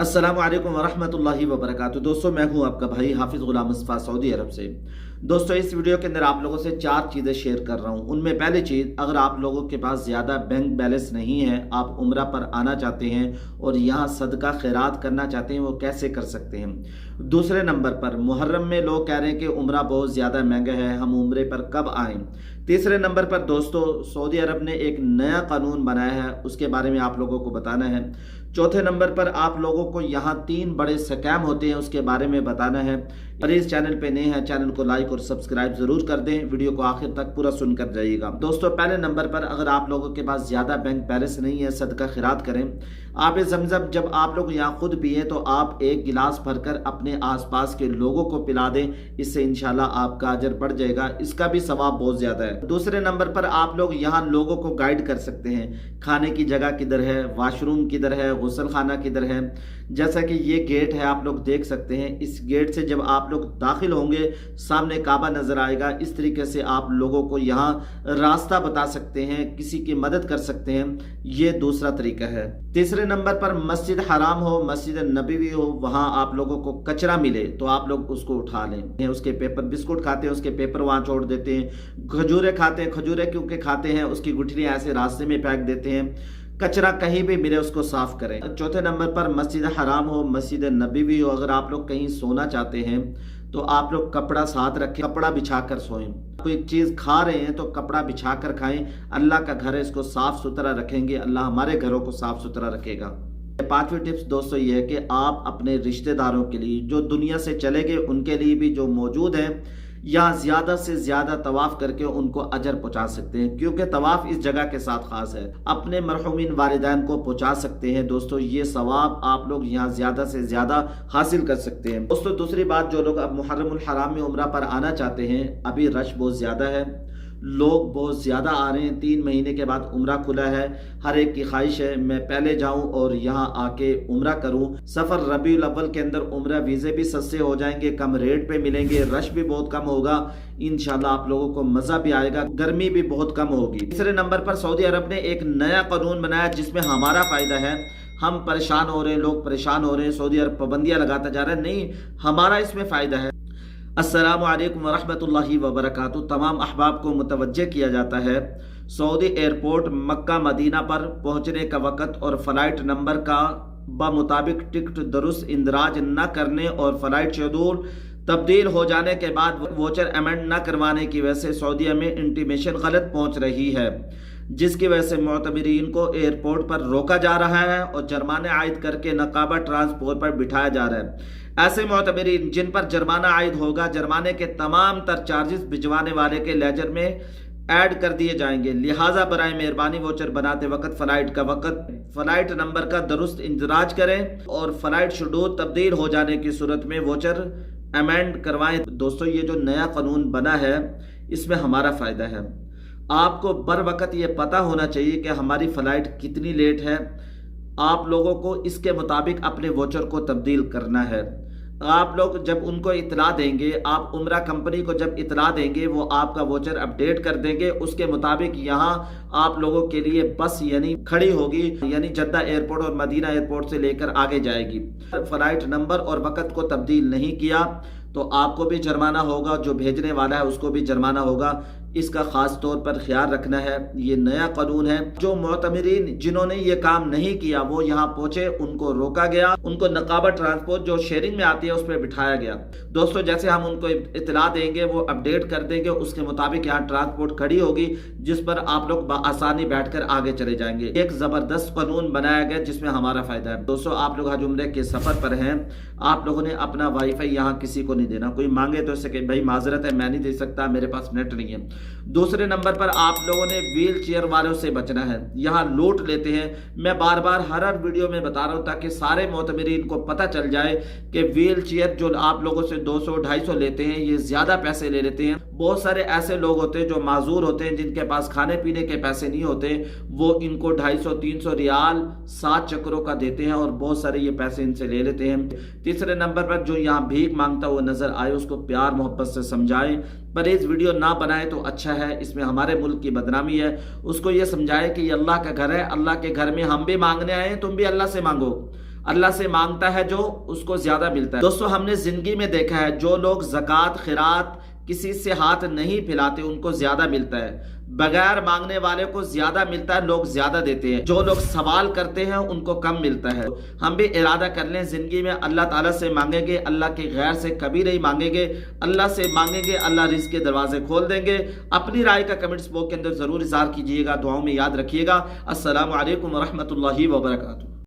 अस्सलामु अलैकुम वरहमतुल्लाहि वबरकातुहू। दोस्तों, मैं हूं आपका भाई हाफिज़ गुलाम मुस्तफ़ा सऊदी अरब से। दोस्तों, इस वीडियो के अंदर आप लोगों से 4 चीज़ें शेयर कर रहा हूं। उनमें पहली चीज़, अगर आप लोगों के पास ज़्यादा बैंक बैलेंस नहीं है, आप उम्रा पर आना चाहते हैं और यहां सदका खैरात करना चाहते हैं, वो कैसे कर सकते हैं। दूसरे नंबर पर, मुहर्रम में लोग कह रहे हैं कि उम्रा बहुत ज़्यादा महंगा है, हम उम्रे पर कब आएँ। तीसरे नंबर पर दोस्तों, सऊदी अरब ने एक नया कानून बनाया है, उसके बारे में आप लोगों को बताना है। चौथे नंबर पर, आप लोगों को यहाँ 3 बड़े स्कैम होते हैं, उसके बारे में बताना है। और इस चैनल पे नए हैं, चैनल को लाइक और सब्सक्राइब जरूर कर दें। वीडियो को आखिर तक पूरा सुनकर जाइएगा। दोस्तों, पहले नंबर पर, अगर आप लोगों के पास ज़्यादा बैंक बैलेंस नहीं है, सदका खैरात करें। आप ज़मज़म जब आप लोग यहाँ खुद पिए तो आप एक गिलास भरकर अपने आसपास के लोगों को पिला दें, इससे इंशाल्लाह आपका अजर बढ़ जाएगा, इसका भी सवाब बहुत ज़्यादा है। दूसरे नंबर पर, आप लोग यहाँ लोगों को गाइड कर सकते हैं, खाने की जगह किधर है, वाशरूम किधर है, गुसल खाना किधर है। जैसा कि ये गेट है, आप लोग देख सकते हैं। इस गेट से जब आप लोग दाखिल होंगे, सामने काबा नजर आएगा। इस तरीके से आप लोगों को यहाँ रास्ता बता सकते हैं, किसी की मदद कर सकते हैं। ये दूसरा तरीका है। तीसरे नंबर पर, मस्जिद हराम हो, मस्जिद नबवी हो, वहां आप लोगों को कचरा मिले तो आप लोग उसको उठा लें। उसके पेपर, बिस्कुट खाते हैं उसके पेपर वहां छोड़ देते हैं। खजूरे खाते हैं, खजूरे क्योंकि खाते हैं उसकी गुठलियां ऐसे रास्ते में फेंक देते हैं। कचरा कहीं भी मिले उसको साफ करें। चौथे नंबर पर, मस्जिद हराम हो, मस्जिद नबवी हो, अगर आप लोग कहीं सोना चाहते हैं तो आप लोग कपड़ा साथ रखें, कपड़ा बिछाकर सोएं। कोई चीज़ खा रहे हैं तो कपड़ा बिछाकर खाएं। अल्लाह का घर है, इसको साफ सुथरा रखेंगे, अल्लाह हमारे घरों को साफ सुथरा रखेगा। 5वीं टिप्स दोस्तों ये है कि आप अपने रिश्तेदारों के लिए, जो दुनिया से चले गए उनके लिए भी जो मौजूद हैं, यहाँ ज़्यादा से ज़्यादा तवाफ़ करके उनको अजर पहुँचा सकते हैं, क्योंकि तवाफ़ इस जगह के साथ ख़ास है। अपने मरहूमिन वालिदैन को पहुँचा सकते हैं। दोस्तों, ये सवाब आप लोग यहाँ ज़्यादा से ज़्यादा हासिल कर सकते हैं। दोस्तों, दूसरी बात, जो लोग अब मुहर्रमुल हराम में उम्रा पर आना चाहते हैं, अभी रश बहुत ज़्यादा है, लोग बहुत ज़्यादा आ रहे हैं। 3 महीने के बाद उम्रा खुला है। हर एक की ख्वाहिश है मैं पहले जाऊं और यहाँ आके उम्रा करूं। सफ़र रबीउल अव्वल के अंदर उम्रा वीज़े भी सस्ते हो जाएंगे, कम रेट पे मिलेंगे, रश भी बहुत कम होगा। इंशाल्लाह आप लोगों को मज़ा भी आएगा, गर्मी भी बहुत कम होगी। तीसरे नंबर पर, सऊदी अरब ने एक नया कानून बनाया जिसमें हमारा फ़ायदा है। हम परेशान हो रहे हैं, लोग परेशान हो रहे हैं, सऊदी अरब पाबंदियाँ लगाता जा रहा है। नहीं, हमारा इसमें फ़ायदा है। अस्सलामु अलैकुम वरहमतुल्लाहि वबरकातुहू। तमाम अहबाब को मुतवज्जे किया जाता है, सऊदी एयरपोर्ट मक्का मदीना पर पहुंचने का वक़्त और फ़्लाइट नंबर का बमुताबिक टिकट दुरुस्त इंदराज न करने और फ़्लाइट शेड्यूल तब्दील हो जाने के बाद वोचर अमेंड न करवाने की वजह से सऊदीया में इंटीमेशन गलत पहुंच रही है, जिसकी वजह से मुअतमिरीन को एयरपोर्ट पर रोका जा रहा है और जुर्माने आयद करके नकाबा ट्रांसपोर्ट पर बिठाया जा रहा है। ऐसे मुअतमिरीन जिन पर जुर्माना आयद होगा, जुर्माने के तमाम तर चार्जेस भिजवाने वाले के लेजर में ऐड कर दिए जाएंगे। लिहाजा बराए मेहरबानी वोचर बनाते वक्त फ़्लाइट नंबर का दुरुस्त इंदराज करें और फ़्लाइट शेड्यूल तब्दील हो जाने की सूरत में वोचर अमेंड करवाएं। दोस्तों, ये जो नया कानून बना है इसमें हमारा फ़ायदा है। आपको बर वक्त ये पता होना चाहिए कि हमारी फ़्लाइट कितनी लेट है। आप लोगों को इसके मुताबिक अपने वोचर को तब्दील करना है। आप लोग जब उनको इतला देंगे, आप उम्रा कंपनी को जब इतला देंगे, वो आपका वोचर अपडेट कर देंगे। उसके मुताबिक यहाँ आप लोगों के लिए बस यानी खड़ी होगी, यानी जद्दा एयरपोर्ट और मदीना एयरपोर्ट से लेकर आगे जाएगी। फ़्लाइट नंबर और वक़्त को तब्दील नहीं किया तो आपको भी जुर्माना होगा, जो भेजने वाला है उसको भी जुर्माना होगा। इसका ख़ास तौर पर ख्याल रखना है। ये नया कानून है। जो मुअतमिरीन जिन्होंने ये काम नहीं किया वो यहाँ पहुंचे, उनको रोका गया, उनको नकाबा ट्रांसपोर्ट जो शेयरिंग में आती है उस पर बिठाया गया। दोस्तों, जैसे हम उनको इतला देंगे, वो अपडेट कर देंगे, उसके मुताबिक यहाँ ट्रांसपोर्ट खड़ी होगी, जिस पर आप लोग आसानी बैठकर आगे चले जाएंगे। एक ज़बरदस्त कानून बनाया गया जिसमें हमारा फ़ायदा है। दोस्तों, आप लोग हज उम्रे के सफ़र पर हैं, आप लोगों ने अपना वाईफाई यहाँ किसी को नहीं देना। कोई मांगे तो इससे भाई माजरत है, मैं नहीं दे सकता, मेरे पास नेट नहीं है। दूसरे नंबर पर, आप लोगों ने व्हील चेयर वालों से बचना है। यहाँ लूट लेते हैं। मैं बार बार हर वीडियो में बता रहा हूँ ताकि सारे मुअतमिरीन को पता चल जाए कि व्हील चेयर जो आप लोगों से 200-250 लेते हैं, ये ज़्यादा पैसे ले लेते हैं। बहुत सारे ऐसे लोग होते हैं जो माजूर होते हैं, जिनके पास खाने पीने के पैसे नहीं होते, वो इनको 250-300 रियाल 7 चक्रों का देते हैं और बहुत सारे ये पैसे इनसे ले लेते हैं। तीसरे नंबर पर, जो यहाँ भीख मांगता हुआ नजर आए उसको प्यार मोहब्बत से समझाएं। पर इस वीडियो ना बनाए तो अच्छा है, इसमें हमारे मुल्क की बदनामी है। उसको ये समझाए कि ये अल्लाह का घर है, अल्लाह के घर में हम भी मांगने आए हैं, तुम भी अल्लाह से मांगो। اللہ سے مانگتا ہے جو اس کو زیادہ ملتا ہے۔ دوستو ہم نے زندگی میں دیکھا ہے جو لوگ زکوٰۃ خیرات کسی سے ہاتھ نہیں پھیلاتے ان کو زیادہ ملتا ہے، بغیر مانگنے والے کو زیادہ ملتا ہے، لوگ زیادہ دیتے ہیں، جو لوگ سوال کرتے ہیں ان کو کم ملتا ہے۔ ہم بھی ارادہ کر لیں زندگی میں اللہ تعالیٰ سے مانگیں گے، اللہ کے غیر سے کبھی نہیں مانگیں گے، اللہ سے مانگیں گے اللہ رزق کے دروازے کھول دیں گے۔ اپنی رائے کا کمنٹس باکس کے اندر ضرور اظہار کیجیے گا، دعاؤں میں یاد رکھیے گا۔ السلام علیکم ورحمۃ اللہ وبرکاتہ۔